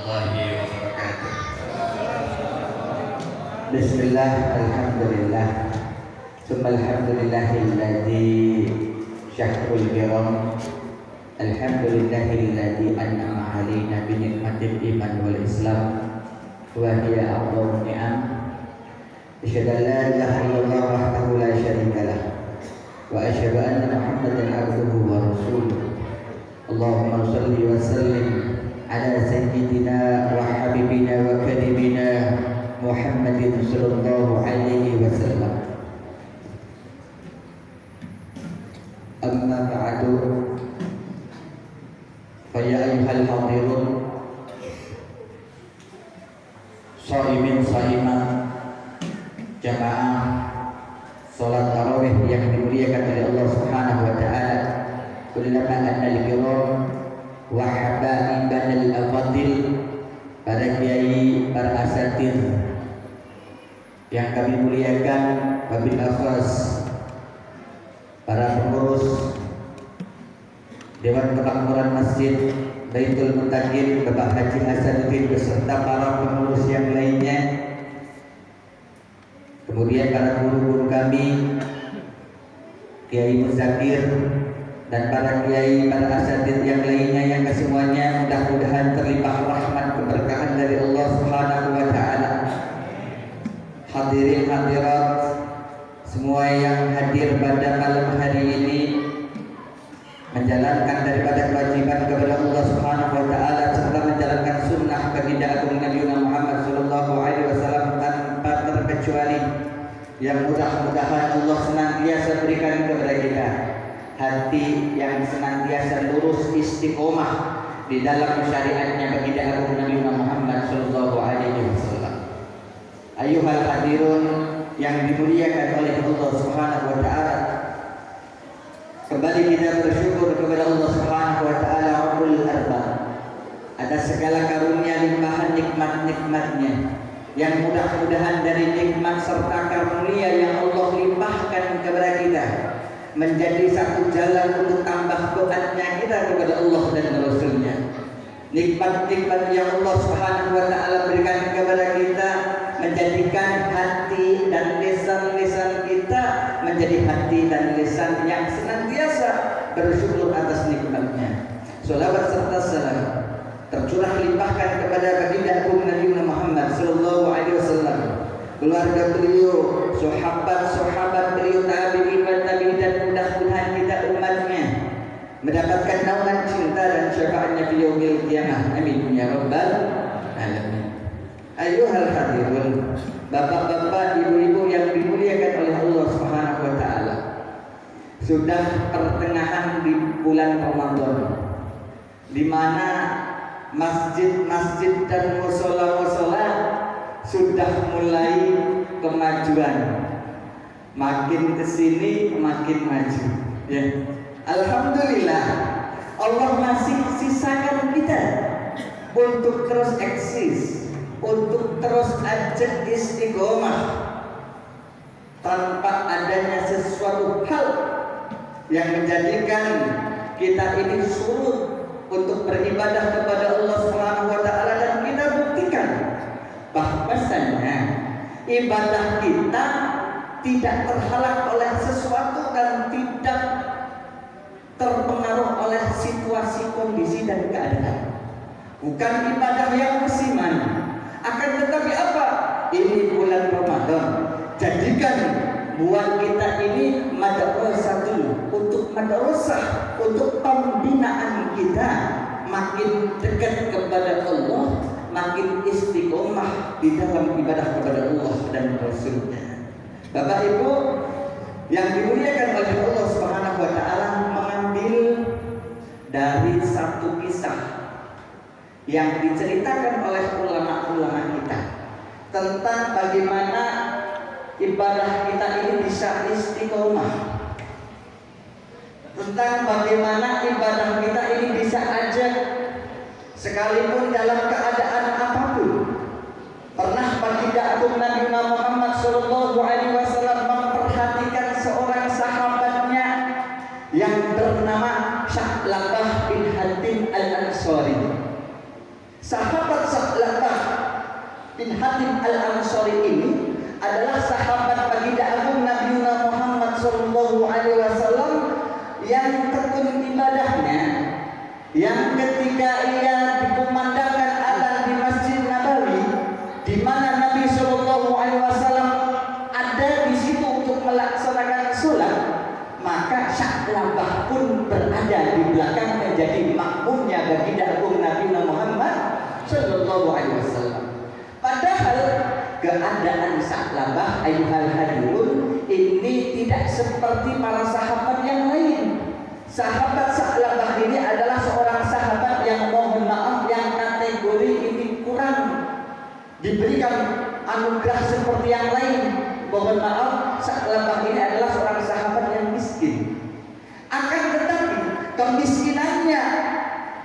warahmatullahi wabarakatuh. Bismillah, alhamdulillah, alhamdulillahilladzi syahrul kiram, alhamdulillahilladzi an'ama alaina bi ni'matil iman wal islam wa hiya a'dhamu ni'am. Asyhadu an la ilaha illallah wahdahu la syarika lah wa asyhadu anna Muhammadan abduhu wa rasuluh. Allahumma shalli wa sallim ala sayyidina wa habibina wa karimina Muhammadin sallallahu alaihi wasallam. Amma ba'du, fa ya ayyuhal hadirun shaimin shaimat jamaah salat tarawih yang dimuliakan oleh Allah Subhanahu wa taala. Kullama annal kiram wa haba'iban al-afadil, para kiai, para asatir yang kami muliakan, wabil akhas para pengurus Dewan Kemakmuran Masjid Baitul Muttaqin Bapak Haji Hasanuddin beserta para pengurus yang lainnya, kemudian para guru-guru kami, Kiai Muzakir dan para kiai, para asatidz yang lainnya yang kesemuanya mudah-mudahan terlimpah rahmat keberkahan dari Allah Subhanahu wa taala. Hadirin hadirat semua yang hadir pada malam hari ini menjalankan daripada kewajiban kepada Allah Subhanahu wa taala serta menjalankan sunnah baginda agung Nabi Muhammad sallallahu alaihi wasallam tanpa terkecuali, yang mudah-mudahan Allah senantiasa berikan kepada kita hati yang senantiasa lurus istiqomah di dalam syariatnya baginda agung Nabi Muhammad sallallahu alaihi wasallam. Ayuhal hadirun yang dimuliakan oleh Allah Subhanahu wa taala, kembali kita bersyukur kepada Allah Subhanahu wa taala Rabbul Arbab atas segala karunia limpahan nikmat-nikmatnya, yang mudah-mudahan dari nikmat serta karunia yang Allah limpahkan kepada kita menjadi satu jalan untuk tambah taatnya kita kepada Allah dan Rasulnya. Nikmat-nikmat yang Allah Subhanahu wa taala berikan kepada kita menjadikan hati dan lisan-lisan kita menjadi hati dan lisan yang senantiasa bersyukur atas nikmatnya. Salawat serta salam tercurah limpahkan kepada baginda agung Nabi Muhammad sallallahu alaihi wasallam, keluarga beliau, sahabat-sahabat beliau, tabi'in wa tabi'in, dan mudah-mudahan kita umatnya mendapatkan naungan cinta dan syafaatnya di yaumil qiyamah. Amin ya rabbal alamin. Ayuhal hadirun, bapak-bapak, ibu-ibu yang dimuliakan oleh Allah Subhanahu wa taala, sudah pertengahan di bulan Ramadan, di mana masjid-masjid dan mushola-mushola sudah mulai kemajuan, makin kesini makin maju. Ya, alhamdulillah Allah masih sisakan kita untuk terus eksis, untuk terus ajak istiqomah tanpa adanya sesuatu hal yang menjadikan kita ini surut untuk beribadah kepada Allah Subhanahu wa taala. Dan kita buktikan bahwasanya ibadah kita tidak terhalang oleh sesuatu dan tidak terpengaruh oleh situasi, kondisi dan keadaan. Bukan ibadah yang musiman, akan tetapi apa? Ini bulan Ramadan, jadikan buat kita ini madrasah untuk madrasah, untuk pembinaan kita makin dekat kepada Allah, makin istiqomah di dalam ibadah kepada Allah dan Rasulnya. Bapak Ibu yang dimuliakan oleh Allah Subhanahu wa taala, mengambil dari satu kisah yang diceritakan oleh ulama-ulama kita tentang bagaimana ibadah kita ini bisa istiqomah, tentang bagaimana ibadah kita ini bisa ajak sekalipun dalam keadaan apapun. Pernah baginda agung Nabi Muhammad sallallahu alaihi wasallam memperhatikan seorang sahabatnya yang bernama Sya'labah bin Hatim al-Ansari. Sahabat bin Hatim Al-Ansari ini adalah sahabat baginda agung Nabi Muhammad sallallahu alaihi wasallam yang tekun ibadahnya, yang ketika ia dikumandangkan adzan di Masjid Nabawi, di mana Nabi sallallahu alaihi wasallam ada di situ untuk melaksanakan sholat, maka Sa'labah pun berada di belakang menjadi makmumnya baginda agung Nabi Muhammad sallallahu alaihi wasallam. Padahal keadaan Sa'labah ayyuhal hadirun ini tidak seperti para sahabat yang lain. Sahabat Sa'labah ini adalah seorang sahabat yang mohon maaf yang kategori ini kurang diberikan anugerah seperti yang lain. Mohon maaf, Sa'labah ini adalah seorang sahabat yang miskin. Akan tetapi kemiskinannya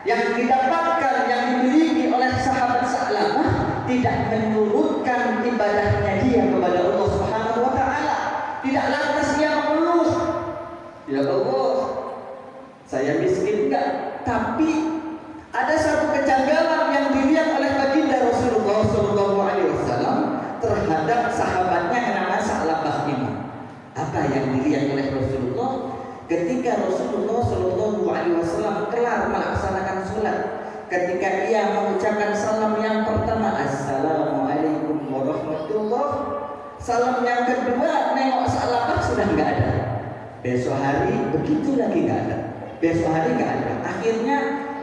yang didapatkan, yang dimiliki oleh sahabat Sa'labah tidak menurunkan ibadahnya dia kepada Allah Subhanahu wa taala. Tidak lantas dia mengeluh, ya Allah, saya miskin enggak, tapi ada satu kejanggalan yang dilihat oleh baginda Rasulullah sallallahu alaihi wasallam terhadap sahabatnya yang namanya Sa'labah ini. Apa yang dilihat oleh Rasulullah ketika Rasulullah sallallahu alaihi wasallam kelar melaksanakan sholat? Ketika ia mengucapkan salam yang pertama, Assalamualaikum warahmatullahi, salam yang kedua nengok Sa'labah sudah nggak ada. Besok hari begitu lagi nggak ada. Besok hari nggak ada. Akhirnya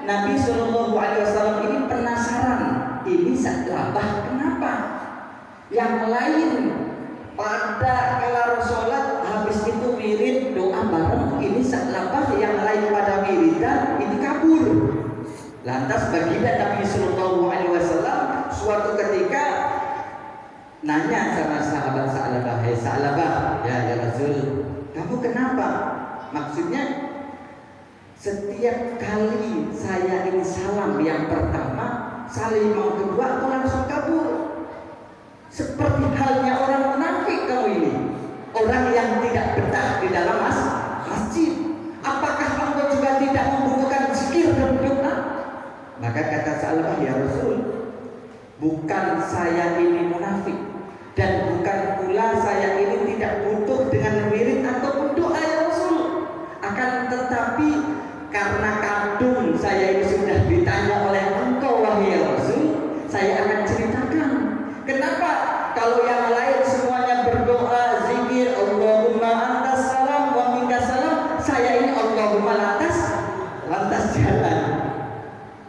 Nabi Shallallahu Alaihi Wasallam ini penasaran, ini Sa'labah kenapa? Yang lain pada kelar sholat habis itu wirid doa bareng, ini Sa'labah yang lain pada wiridan ini kabur. Lantas baginda Nabi Sallallahu Alaihi Wasallam suatu ketika nanya sama sahabat Sa'labah, "Hei Sa'labah, ya Rasul, kamu kenapa?" Maksudnya setiap kali saya ini salam yang pertama, salim yang kedua, aku langsung kabur. Seperti halnya orang munafik kamu ini, orang yang tidak betah di dalam masjid. Apakah kamu juga tidak membutuhkan zikir dan doa? Maka kata Sa'labah, ya Rasul, bukan saya ini munafik dan bukan pula saya ini tidak butuh dengan wirid ataupun doa ya Rasul. Akan tetapi karena kadung saya ini sudah ditanya oleh engkau wahai Rasul, saya akan ceritakan kenapa kalau yang lain semuanya berdoa zikir Allahumma antas salam wa minkas salam, saya ini Allahumma lantas jalan.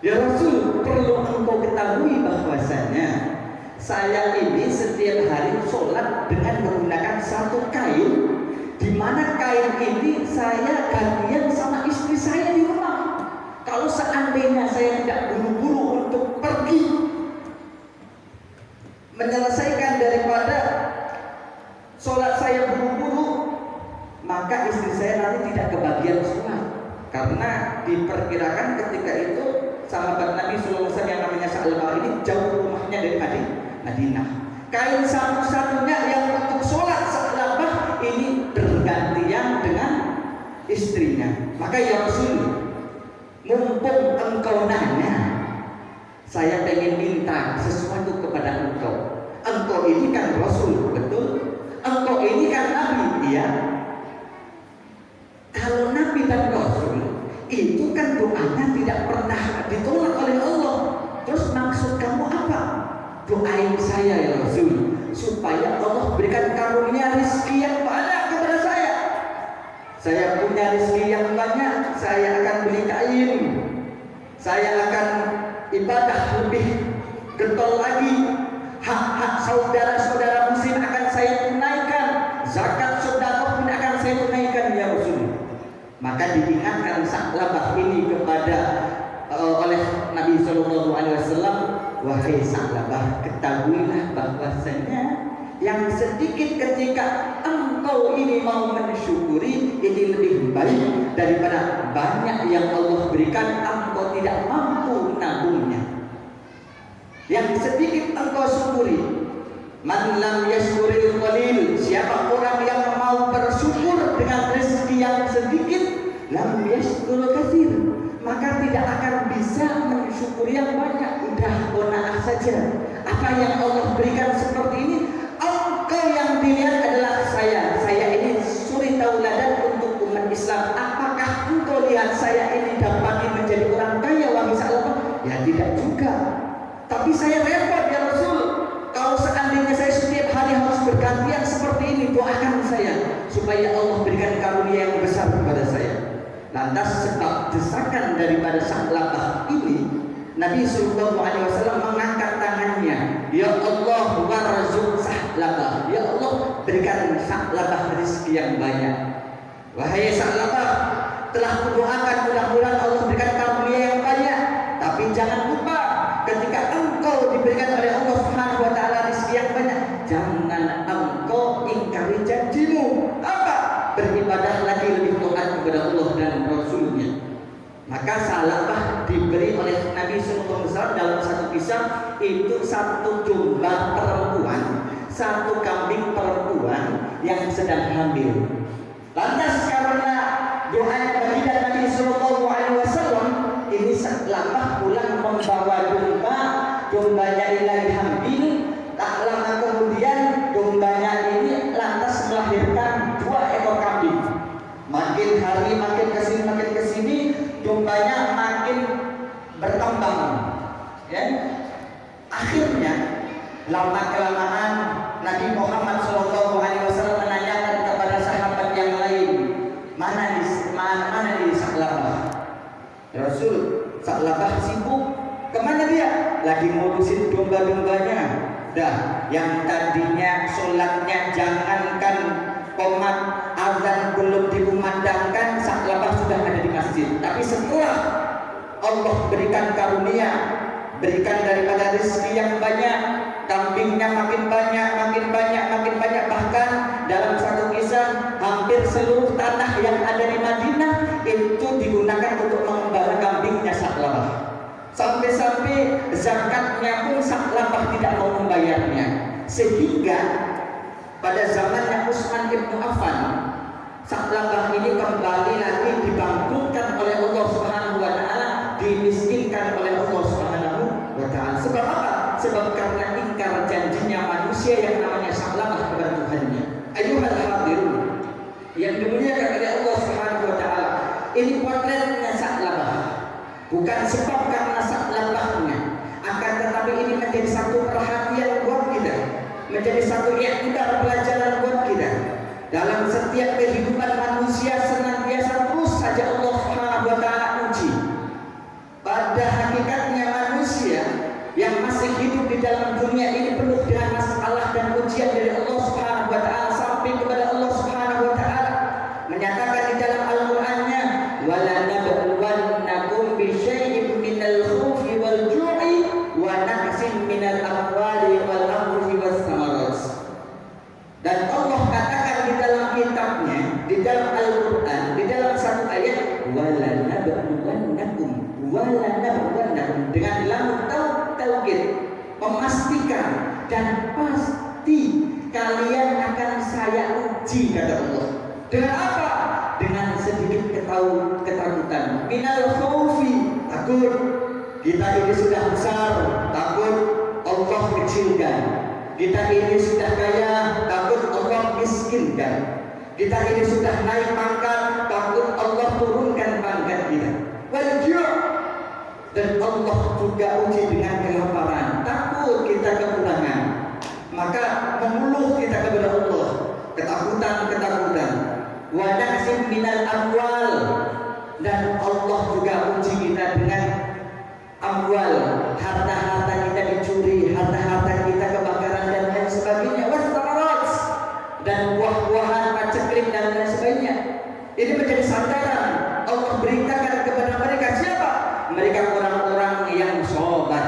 Ya Rasul, perlu engkau ketahui bahwasanya saya ini setiap hari sholat dengan menggunakan satu kain, di mana kain ini saya gantian sama istri saya di rumah. Kalau seandainya saya tidak buru-buru untuk pergi menyelesaikan daripada sholat saya buru-buru, maka istri saya nanti tidak kebagian sholat. Karena diperkirakan ketika itu sahabat Nabi Sallallahu Alaihi Wasallam yang namanya Sa'labah ini jauh rumahnya dari Madinah. Kain satu-satunya yang untuk sholat Sa'labah ini bergantian dengan istrinya. Maka ya Rasul, mumpung engkau nanya, saya pengen minta sesuatu kepada engkau. Engkau ini kan Rasul, betul? Engkau ini kan Nabi, iya. Kalau Nabi dan Rasul itu kan doanya tidak pernah ditolak oleh Allah. Terus maksud kamu apa? Doain saya ya Rasul, supaya Allah berikan karunia rezeki yang banyak kepada saya. Saya punya rezeki yang banyak, saya akan beli kain, saya akan ibadah lebih getol lagi, hak-hak saudara-saudara muslim akan saya tunaikan, zakat sedekah pun akan saya tunaikan ya Rasul. Maka diingatkan Sa'labah ini kepada oleh Nabi Sallallahu Alaihi Wasallam, wahai Sa'labah, ketahuilah bahwasanya yang sedikit ketika engkau ini mau mensyukuri ini lebih baik daripada banyak yang Allah berikan engkau tidak mampu menabungnya. Yang sedikit engkau syukuri, man lam yashkuril qalil, siapa orang yang mau bersyukur dengan rezeki yang sedikit, lam yashkurul katsir, maka tidak akan bisa mensyukuri yang banyak. Udah gonaah saja. Apa apa yang Allah berikan seperti ini, engkau yang dilihat adalah saya. Saya ini suri tauladan untuk umat Islam. Apakah engkau lihat saya ini dapat menjadi orang kaya wahai Sa'labah? Ya tidak juga. Tapi saya repot ya Rasul. Kalau seandainya saya setiap hari harus bergantian seperti ini, doakan saya supaya Allah berikan karunia yang besar kepada saya. Lantas sebab desakan daripada Sa'labah ini, Nabi Sallallahu Alaihi Wasallam mengangkat tangannya, ya Allah warzuq Sa'labah, ya Allah berikan Sa'labah rezeki yang banyak. Wahai Sa'labah, telah kudoakan mudah-mudahan Allah berikan karunia yang banyak. Tapi jangan lupa, ketika engkau diberikan oleh Allah Subhanahu Wa Taala rezeki yang banyak, jangan engkau ingkari janjimu. Apa? Beribadah lagi lebih taat kepada Allah dan Rasulnya. Maka Sa'labah diberi oleh Nabi Sallallahu Alaihi Wasallam dalam satu kisah itu satu domba perempuan, satu kambing perempuan yang sedang hamil. Lantas karena doa baginda Nabi Sallallahu Alaihi Wasallam, ini Sa'labah pulang membawa dombanya ini lagi hamil. Tak lama kemudian dombanya ini lantas melahirkan 2 ekor kambing. Makin hari makin kesini dombanya makin berkembang. Ya. Akhirnya lama kelamaan Nabi Muhammad SAW menanyakan kepada sahabat yang lain, mana di Sa'labah? Rasul, Sa'labah sibuk. Kemana dia? Lagi ngurusin domba-dombanya. Dah, yang tadinya sholatnya jangankan qomat azan belum dikumandangkan, Sa'labah sudah ada di masjid. Tapi setelah Allah berikan karunia, berikan daripada rezeki yang banyak, kambingnya makin banyak, bahkan dalam satu kisah hampir seluruh tanah yang ada di Madinah itu digunakan untuk mengembala kambingnya Sa'labah. Sampai-sampai zakatnya pun Sa'labah tidak mau membayarnya. Sehingga pada zamannya Utsman bin Affan, Sa'labah ini kembali lagi dibangkrutkan oleh Allah Subhanahu Wa Taala, dimiskinkan oleh Allah Subhanahu Wa Taala. Sebab apa? Sebab karena ingkar janjinya manusia yang namanya Sa'labah kepada Tuhannya. Ayuhal hadirun yang dimuliakan oleh Allah Subhanahu Wa Taala, ini potretnya Sa'labah. Bukan sebab karena Sa'labahnya, akan tetapi ini menjadi satu perhatian buat kita, menjadi satu i'tibar pelajaran buat kita. Dalam setiap kehidupan manusia senantiasa terus saja Allah Subhanahu Wa Taala uji. Pada hakikatnya manusia yang masih hidup di dalam dunia ini penuh dengan masalah dan ujian dari Allah Subhanahu Wa Taala, sampai kepada Allah Subhanahu Wa Taala menyatakan di dalam Al-Qur'annya, wala nabluwannakum bi syai'in minal khawfi wal ju'i wa naqsin minal amwali wal anfusi was samarat. Dan Allah katakan di dalam kitabnya, di dalam Al-Qur'an, di dalam satu ayat, wala nabluwannakum dengan lam taukid, memastikan dan pasti kalian akan saya uji, kata Allah. Dengan apa? Dengan sedikit ketakutan. Minal khaufi, takut kita ini sudah besar, takut Allah kecilkan. Kita ini sudah kaya, takut Allah miskinkan. Kita ini sudah naik pangkat, takut Allah turunkan pangkat kita. Wajib. Dan Allah juga uji dengan kelaparan, takut kita kekurangan. Maka mengeluh kita kepada Allah, ketakutan. Wa naqsim minal amwal, dan Allah juga uji kita dengan amwal, harta-harta kita dicuri, harta-harta kita kebakaran dan lain sebagainya. Wasamarat, dan buah-buahan, paceklik dan lain sebagainya. Ini menjadi sandaran. Allah beritakan kepada mereka siapa? Mereka orang-orang yang sabar.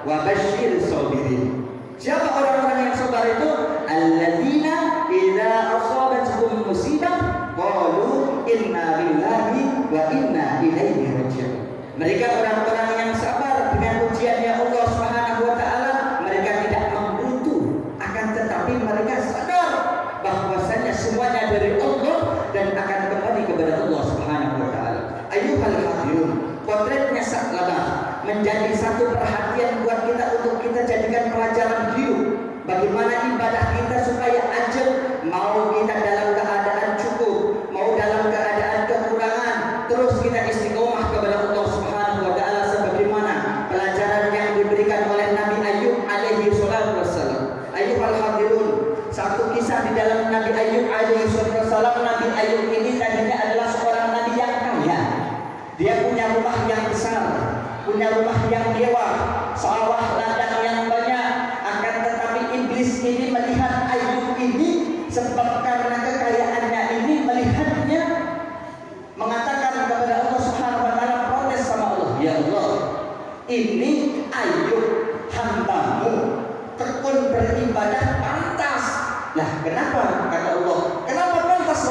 Wa basyir sabirin. Siapa orang-orang yang sabar itu? Alladzina idza asabatuhum musibah qalu inna lillahi wa inna ilaihi raji'un. Mereka orang-orang yang sabar dengan ujiannya Allah Subhanahu Wa Taala. Mereka tidak menggerutu, akan tetapi mereka sadar bahwasanya semuanya dari Allah dan akan kembali kepada Allah Subhanahu Wa Taala. Ayyuhal hadirun, potretnya Sa'labah menjadi satu perhatian buat kita untuk kita jadikan pelajaran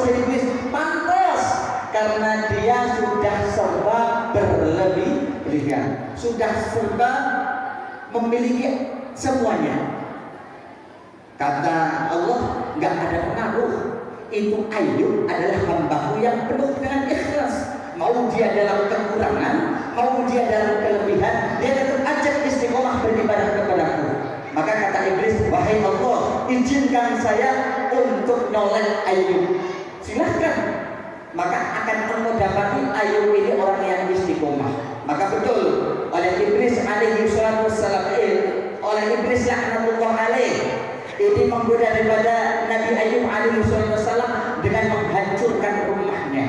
iblis pantas karena dia sudah serba berlebihan, sudah serba memiliki semuanya. Kata Allah, nggak ada pengaruh. Itu Ayub adalah hambaku yang penuh dengan ikhlas. Mau dia dalam kekurangan, mau dia dalam kelebihan, dia tetap ajak istiqomah beribadah kepadaku. Maka kata iblis, wahai Allah, izinkan saya untuk nyolek Ayub. Silahkan. Maka akan kamu dapati Ayub ini orang yang istiqomah. Maka betul oleh iblis alaihi salatu wassalam, oleh iblis laknatullah alaih, ini menggoda daripada Nabi Ayub alaihi salatu wassalam dengan menghancurkan rumahnya,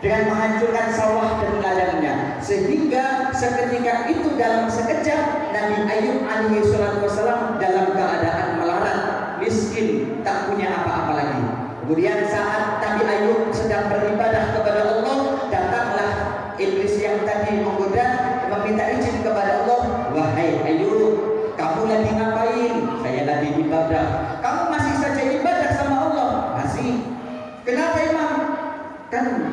dengan menghancurkan sawah dan ladangnya, sehingga seketika itu dalam sekejap Nabi Ayub alaihi salatu wassalam dalam keadaan melarat, miskin, tak punya apa-apa lagi. Kemudian saat Nabi Ayub sedang beribadah kepada Allah, datanglah iblis yang tadi menggoda, meminta izin kepada Allah, wahai Ayub, kamu lagi ngapain? Saya lagi ibadah. Kamu masih saja ibadah sama Allah? Masih. Kenapa Imam? Kan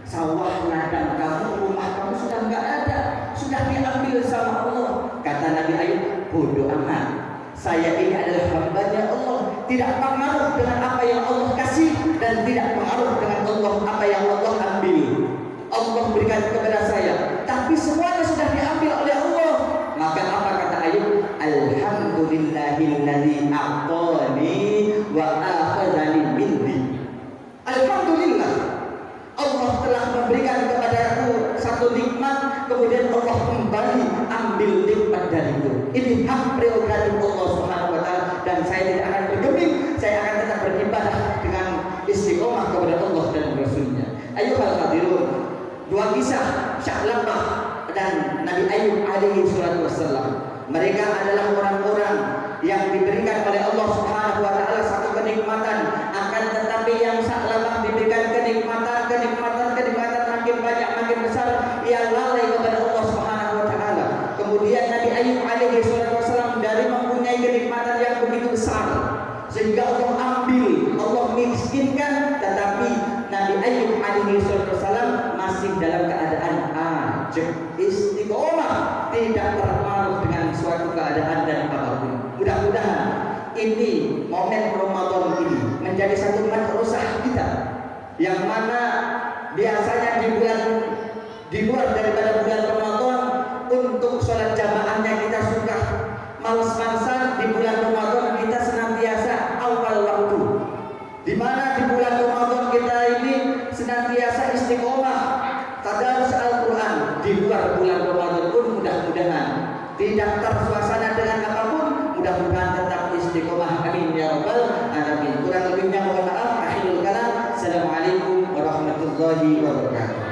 sawah ladang kamu, rumah kamu sudah nggak ada, sudah diambil sama Allah. Kata Nabi Ayub, bodoh amat. Saya ini adalah hambanya Allah, tidak pengaruh dengan apa yang Allah kasih dan tidak pengaruh dengan Allah apa yang Allah ambil. Allah berikan kepada saya, tapi semuanya sudah diambil oleh Allah. Maka apa kata Ayub? Alhamdulillahilladzi a'tani wa akhadhani minni. Alhamdulillah, Allah telah memberikan kepadaku satu nikmat, kemudian Allah kembali ambil nikmat dariku. Ini hak prerogatif Allah Subhanahu wa taala, dan saya tidak akan bergeming, saya akan tetap beribadah dengan istiqomah kepada Allah dan Rasulnya. Ayyuhal hadirun, dua kisah Sya'labah dan Nabi Ayub alaihi salatu wassalam. Mereka adalah orang-orang yang diberikan oleh Allah Subhanahu wa taala satu kenikmatan, akan tetapi yang Sya'labah diberikan kenikmatan makin banyak, makin besar, ia lalai kepada Allah Subhanahu wa taala. Kemudian Nabi Ayub alaihi salatu wassalam dari mempunyai kenikmatan yang begitu besar sehingga Allah ambil, Allah miskinkan, tetapi Nabi Ayub alaihi salatu wassalam masih dalam keadaan ajab, istiqomah, tidak terpengaruh dengan suatu keadaan dan apapun. Mudah-mudahan ini momen Ramadan ini menjadi satu madrasah kita, yang mana biasanya di luar daripada bulan Ramadan untuk sholat jamaahnya kita suka males-malesan. Di bulan Ramadan kita senantiasa awal waktu, di mana di bulan Ramadan kita ini senantiasa istiqomah tadarus Al-Quran. Di luar bulan Ramadan pun mudah-mudahan tidak tersuasana dengan apapun, mudah-mudahan tetap istiqomah. Amin ya rabbal alamin. Kurang lebihnya mohon maaf. Akhirul kalam. Assalamualaikum warahmatullahi wabarakatuh.